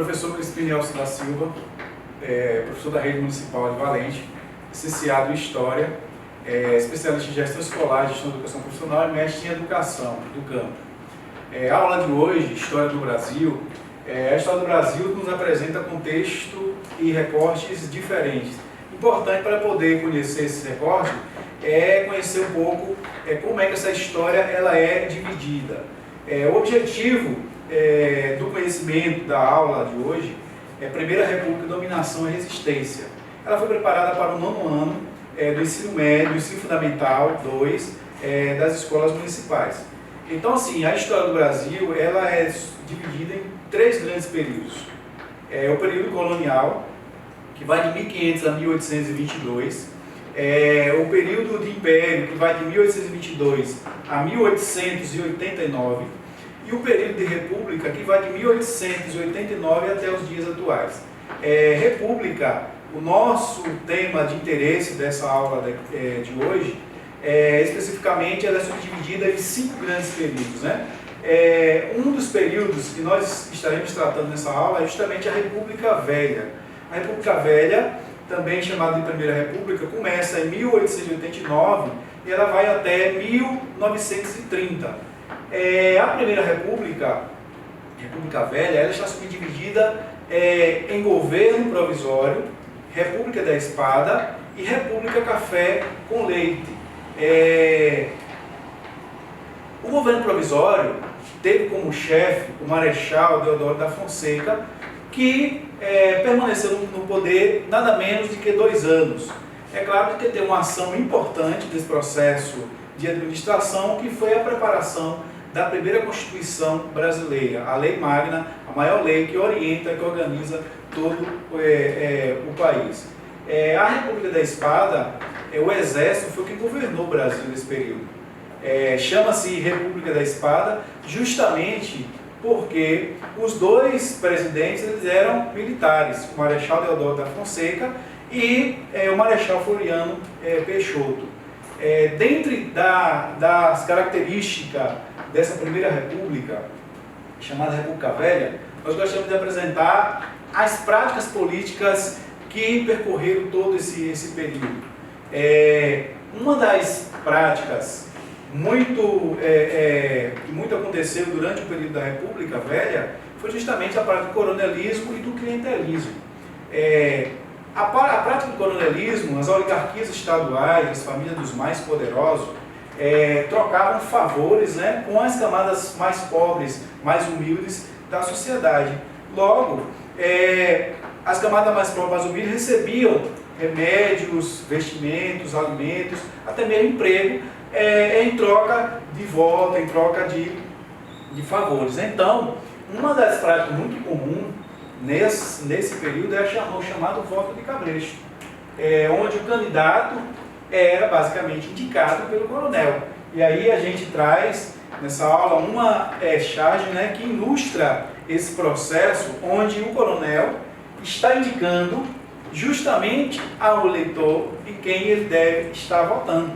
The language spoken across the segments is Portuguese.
professor Crispim Nelson da Silva, professor da Rede Municipal de Valente, licenciado em História, especialista em Gestão Escolar, Gestão de Educação Profissional e mestre em Educação do Campo. A aula de hoje, História do Brasil, a História do Brasil nos apresenta contexto e recortes diferentes. Importante para poder conhecer esse recorte é conhecer um pouco como é que essa história ela é dividida. O objetivo do conhecimento da aula de hoje é Primeira República, Dominação e Resistência. Ela foi preparada para o 9º ano do ensino médio, ensino fundamental 2, das escolas municipais. Então, assim, a história do Brasil ela é dividida em 3 grandes períodos. O período colonial, que vai de 1500 a 1822. O período de império, que vai de 1822 a 1889. E o período de república, que vai de 1889 até os dias atuais. República, o nosso tema de interesse dessa aula de hoje, especificamente, ela é subdividida em 5 grandes períodos, né? Um dos períodos que nós estaremos tratando nessa aula é justamente a República Velha. A República Velha, também chamada de Primeira República, começa em 1889 e ela vai até 1930. A Primeira República, República Velha, ela está subdividida em Governo Provisório, República da Espada e República Café com Leite. O Governo Provisório teve como chefe o Marechal Deodoro da Fonseca, que permaneceu no poder nada menos do que 2 anos. É claro que tem uma ação importante desse processo de administração, que foi a preparação da primeira Constituição brasileira, a Lei Magna, a maior lei que orienta, que organiza todo o país. A República da Espada, o Exército foi quem governou o Brasil nesse período. Chama-se República da Espada justamente porque os 2 presidentes eles eram militares, o Marechal Deodoro da Fonseca e o Marechal Floriano Peixoto. Dentre das características dessa Primeira República, chamada República Velha, nós gostaríamos de apresentar as práticas políticas que percorreram todo esse período. Uma das práticas que muito aconteceu durante o período da República Velha foi justamente a prática do coronelismo e do clientelismo. A prática do coronelismo, as oligarquias estaduais, as famílias dos mais poderosos, trocavam favores, né, com as camadas mais pobres, mais humildes da sociedade. Logo, as camadas mais pobres, mais humildes, recebiam remédios, vestimentos, alimentos, até mesmo emprego, em troca de voto, em troca de favores. Então, uma das práticas muito comum nesse período é o chamado voto de cabresto, onde o candidato era basicamente indicado pelo coronel. E aí a gente traz nessa aula uma charge, né, que ilustra esse processo, onde o coronel está indicando justamente ao eleitor em quem ele deve estar votando.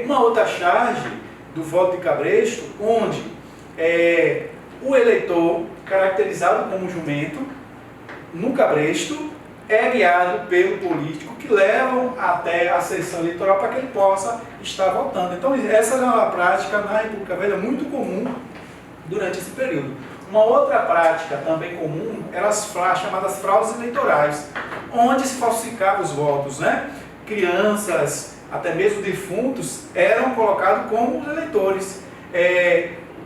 Uma outra charge do voto de cabresto, onde o eleitor, caracterizado como jumento, no cabresto, é guiado pelo político que levam até a sessão eleitoral para que ele possa estar votando. Então, essa é uma prática na República Velha muito comum durante esse período. Uma outra prática também comum eram as chamadas fraudes eleitorais, onde se falsificavam os votos, né? Crianças, até mesmo defuntos, eram colocados como eleitores.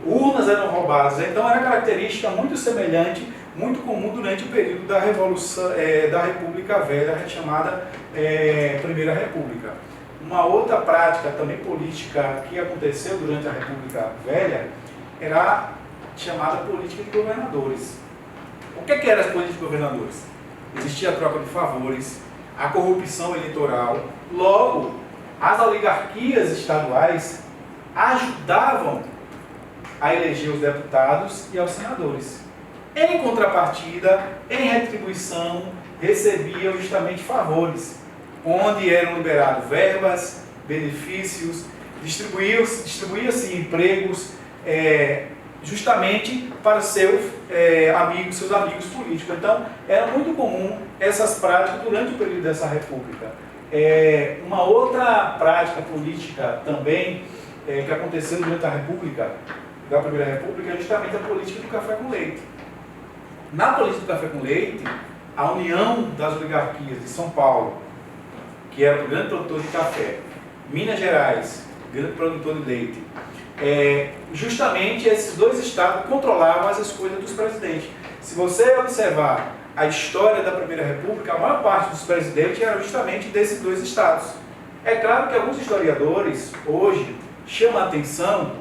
Urnas eram roubadas. Então, era característica muito semelhante, muito comum durante o período da Revolução, da República Velha, chamada Primeira República. Uma outra prática também política que aconteceu durante a República Velha era a chamada política de governadores. O que eram as políticas de governadores? Existia a troca de favores, a corrupção eleitoral. Logo, as oligarquias estaduais ajudavam a eleger os deputados e aos senadores. Em contrapartida, em retribuição, recebiam justamente favores, onde eram liberados verbas, benefícios, distribuía-se empregos justamente para seus amigos políticos. Então, era muito comum essas práticas durante o período dessa república. Uma outra prática política também que aconteceu durante a república, da Primeira República, é justamente a política do café com leite. Na política do café com leite, a união das oligarquias de São Paulo, que era o grande produtor de café, Minas Gerais, grande produtor de leite, justamente esses dois estados controlavam as escolhas dos presidentes. Se você observar a história da Primeira República, a maior parte dos presidentes era justamente desses dois estados. É claro que alguns historiadores hoje chamam a atenção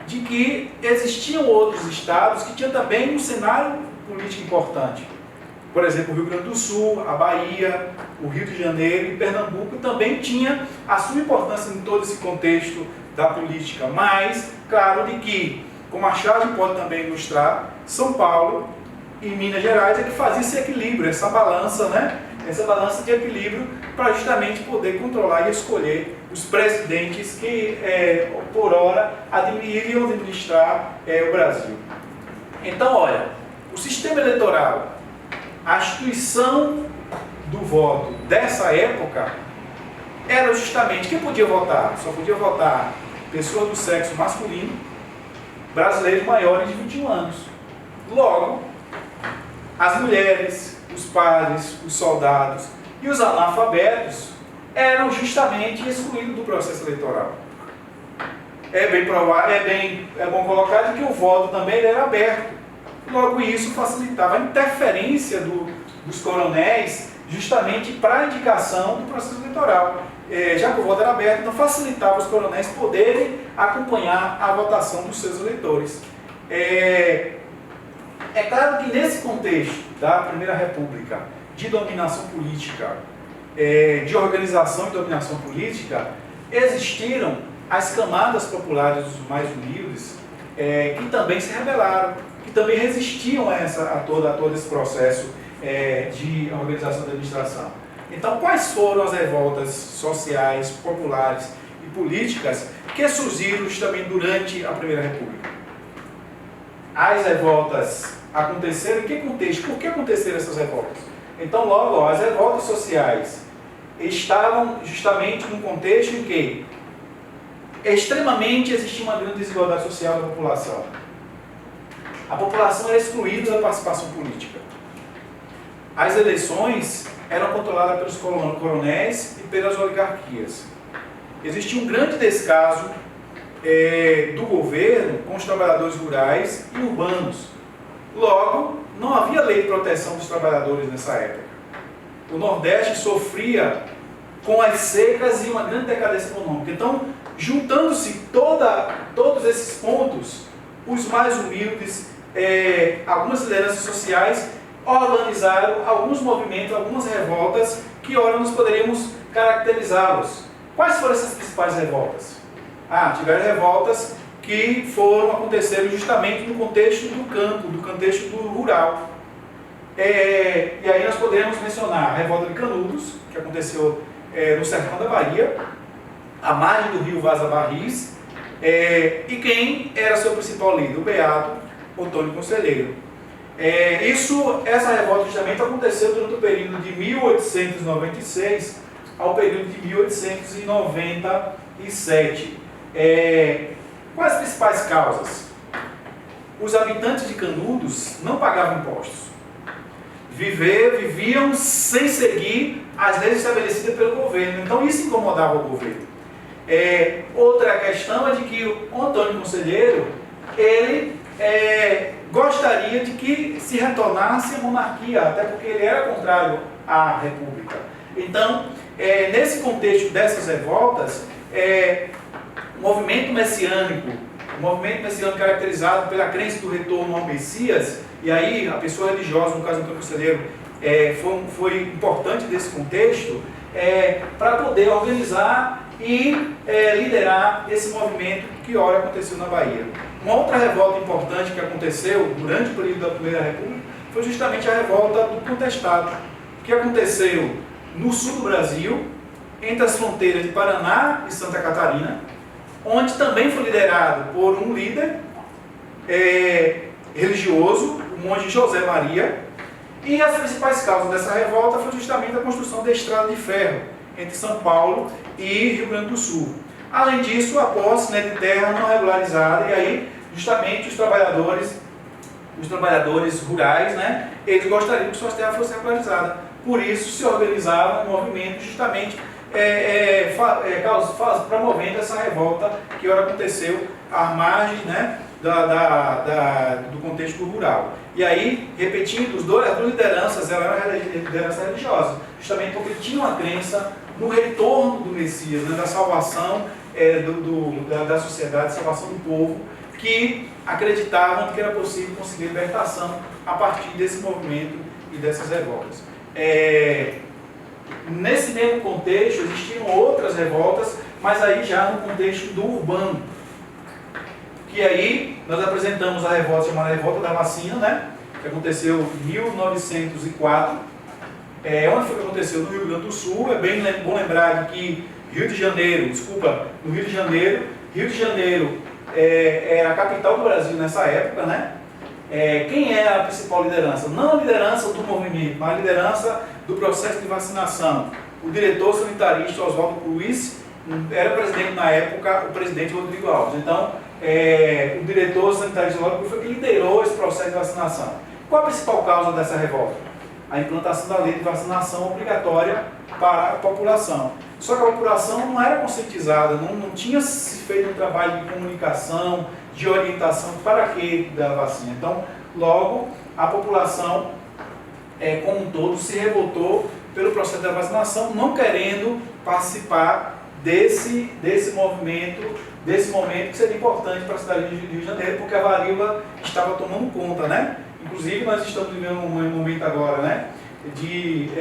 de que existiam outros estados que tinham também um cenário político importante. Por exemplo, o Rio Grande do Sul, a Bahia, o Rio de Janeiro e Pernambuco também tinha a sua importância em todo esse contexto da política. Mas, claro de que, como a charge pode também ilustrar, São Paulo e Minas Gerais é que fazia esse equilíbrio, essa balança, né? Essa balança de equilíbrio para justamente poder controlar e escolher os presidentes que, por hora, iriam administrar o Brasil. Então, olha, o sistema eleitoral, a instituição do voto dessa época era justamente quem podia votar. Só podia votar pessoas do sexo masculino, brasileiros maiores de 21 anos. Logo, as mulheres, os padres, os soldados e os analfabetos eram justamente excluídos do processo eleitoral. É bom colocar de que o voto também era aberto. Logo, isso facilitava a interferência dos coronéis justamente para a indicação do processo eleitoral. Já que o voto era aberto, então facilitava os coronéis poderem acompanhar a votação dos seus eleitores. É claro que nesse contexto da Primeira República, de dominação política, de organização e dominação política, existiram as camadas populares dos mais humildes que também se rebelaram, que também resistiam a todo esse processo de organização da administração. Então, quais foram as revoltas sociais, populares e políticas que surgiram justamente durante a Primeira República? As revoltas aconteceram em que contexto? Por que aconteceram essas revoltas? Então, logo, as revoltas sociais estavam justamente num contexto em que extremamente existia uma grande desigualdade social da população. A população era excluída da participação política. As eleições eram controladas pelos coronéis e pelas oligarquias. Existia um grande descaso do governo com os trabalhadores rurais e urbanos. Logo, não havia lei de proteção dos trabalhadores nessa época. O Nordeste sofria com as secas e uma grande decadência econômica. Então, juntando-se todos esses pontos, os mais humildes, algumas lideranças sociais, organizaram alguns movimentos, algumas revoltas, que ora nós poderíamos caracterizá-los. Quais foram essas principais revoltas? Tiveram revoltas que aconteceram justamente no contexto do campo, do contexto do rural. E aí nós podemos mencionar a revolta de Canudos, que aconteceu no sertão da Bahia, à margem do rio Vaza Barris, e quem era seu principal líder? O beato Antônio Conselheiro. Essa revolta justamente aconteceu durante o período de 1896 ao período de 1897. Quais as principais causas? Os habitantes de Canudos não pagavam impostos. Viviam sem seguir as leis estabelecidas pelo governo. Então isso incomodava o governo. Outra questão é de que o Antônio Conselheiro, ele gostaria de que se retornasse a monarquia, até porque ele era contrário à república. Então, nesse contexto dessas revoltas, o movimento messiânico caracterizado pela crença do retorno ao Messias, e aí a pessoa religiosa, no caso do Antônio Conselheiro, foi importante desse contexto, para poder organizar e liderar esse movimento que ora aconteceu na Bahia. Uma outra revolta importante que aconteceu durante o período da Primeira República foi justamente a revolta do Contestado, que aconteceu no sul do Brasil, entre as fronteiras de Paraná e Santa Catarina, onde também foi liderado por um líder religioso, o monge José Maria, e as principais causas dessa revolta foi justamente a construção da estrada de ferro entre São Paulo e Rio Grande do Sul. Além disso, a posse, né, de terra não regularizada, e aí justamente os trabalhadores rurais, né, eles gostariam que suas terras fossem regularizadas. Por isso se organizava um movimento justamente promovendo essa revolta que ora aconteceu à margem, né, do contexto rural. E aí, repetindo, as duas lideranças eram lideranças religiosas, justamente porque tinham a crença no retorno do Messias, né, da salvação da sociedade, salvação do povo, que acreditavam que era possível conseguir libertação a partir desse movimento e dessas revoltas. Nesse mesmo contexto existiam outras revoltas, mas aí já no contexto do urbano. Que aí nós apresentamos a revolta chamada Revolta da Vacina, né, que aconteceu em 1904. Onde foi que aconteceu? No Rio Grande do Sul. É bem bom lembrar que no Rio de Janeiro era a capital do Brasil nessa época, né? Quem era a principal liderança? Não a liderança do movimento, mas a liderança do processo de vacinação. O diretor sanitarista Oswaldo Cruz era presidente na época, o presidente Rodrigo Alves. Então, o diretor sanitarista Oswaldo Cruz foi que liderou esse processo de vacinação. Qual a principal causa dessa revolta? A implantação da lei de vacinação obrigatória para a população. Só que a população não era conscientizada, não tinha se feito um trabalho de comunicação, de orientação para que da vacina. Então, logo, a população como um todo se revoltou pelo processo da vacinação, não querendo participar desse momento que seria importante para a cidade de Rio de Janeiro, porque a varíola estava tomando conta, né? Inclusive, nós estamos vivendo um momento agora, né, de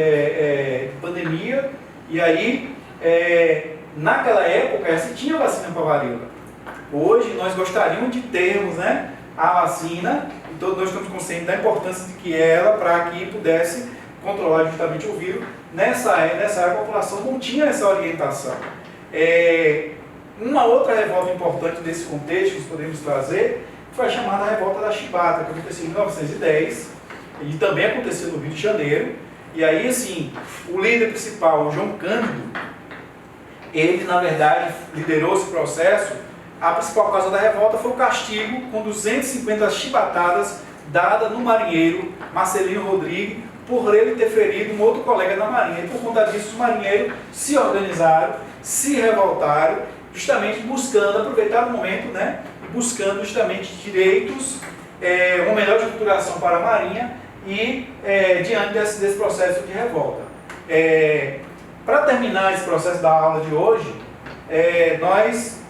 pandemia, e aí, naquela época, se tinha vacina para a varíola. Hoje, nós gostaríamos de termos, né, a vacina, e todos nós estamos conscientes da importância de que ela, para que pudesse controlar justamente o vírus. Nessa época, a população não tinha essa orientação. Uma outra revolta importante desse contexto que podemos trazer foi a chamada Revolta da Chibata, que aconteceu em 1910, e também aconteceu no Rio de Janeiro. E aí, assim, o líder principal, o João Cândido, ele, na verdade, liderou esse processo. A principal causa da revolta foi o castigo com 250 chibatadas dada no marinheiro Marcelino Rodrigues, por ele ter ferido um outro colega da Marinha. E por conta disso, os marinheiros se organizaram, se revoltaram, justamente buscando aproveitar o momento, né, e buscando justamente direitos, uma melhor estruturação para a Marinha e diante desse processo de revolta. Para terminar esse processo da aula de hoje, nós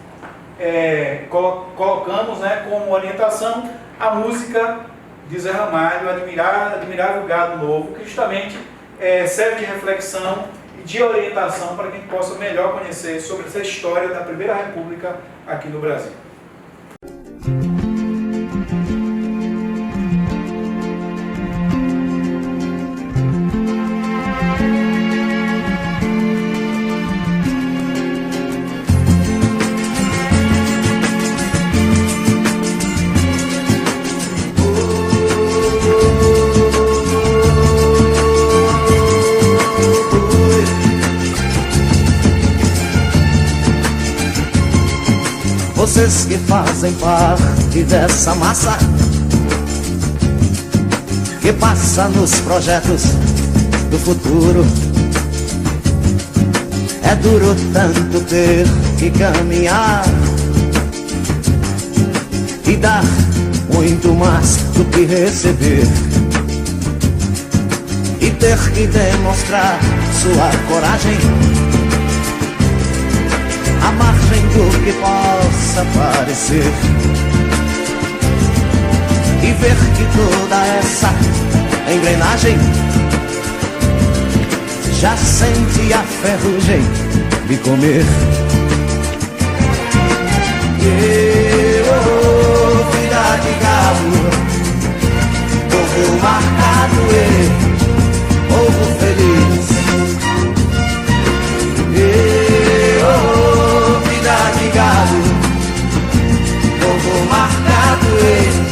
colocamos, né, como orientação a música de Zé Ramalho, Admirável Gado Novo, que justamente serve de reflexão e de orientação para que a gente possa melhor conhecer sobre essa história da Primeira República aqui no Brasil. Vocês que fazem parte dessa massa que passa nos projetos do futuro, é duro tanto ter que caminhar e dar muito mais do que receber, e ter que demonstrar sua coragem à margem do que possa parecer, e ver que toda essa engrenagem já sente a ferrugem de comer. Vida de galo, povo marcado e povo feliz. Vida de galo, povo marcado e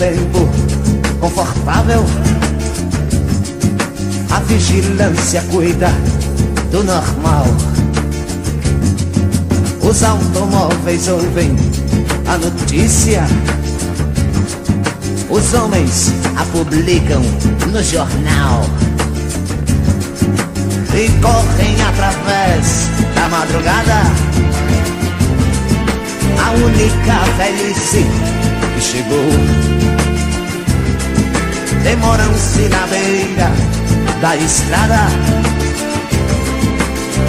tempo confortável. A vigilância cuida do normal. Os automóveis ouvem a notícia. Os homens a publicam no jornal e correm através da madrugada. A única velhice que chegou. Demoram-se na beira da estrada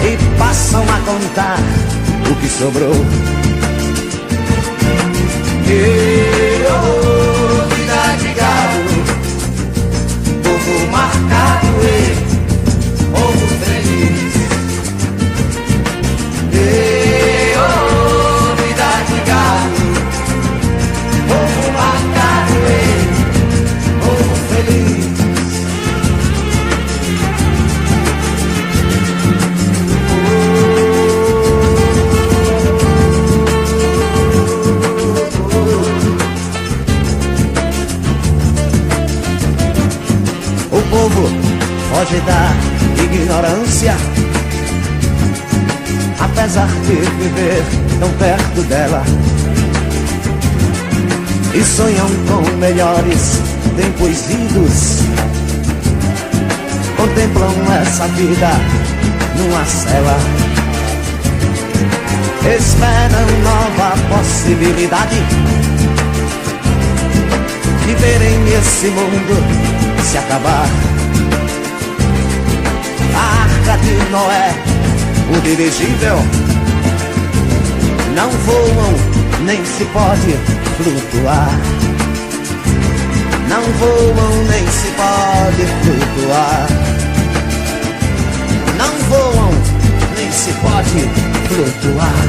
e passam a contar o que sobrou. Vida de gado, povo marcado e povo feliz. Vida de gado, povo marcado e povo feliz. O povo foge da ignorância, apesar de viver tão perto dela, e sonham com melhores tempos idos. Contemplam essa vida numa cela, esperam nova possibilidade de verem esse mundo se acabar. A Arca de Noé, o dirigível, não voam, nem se pode flutuar. Não voam, nem se pode flutuar. Não voam, nem se pode flutuar.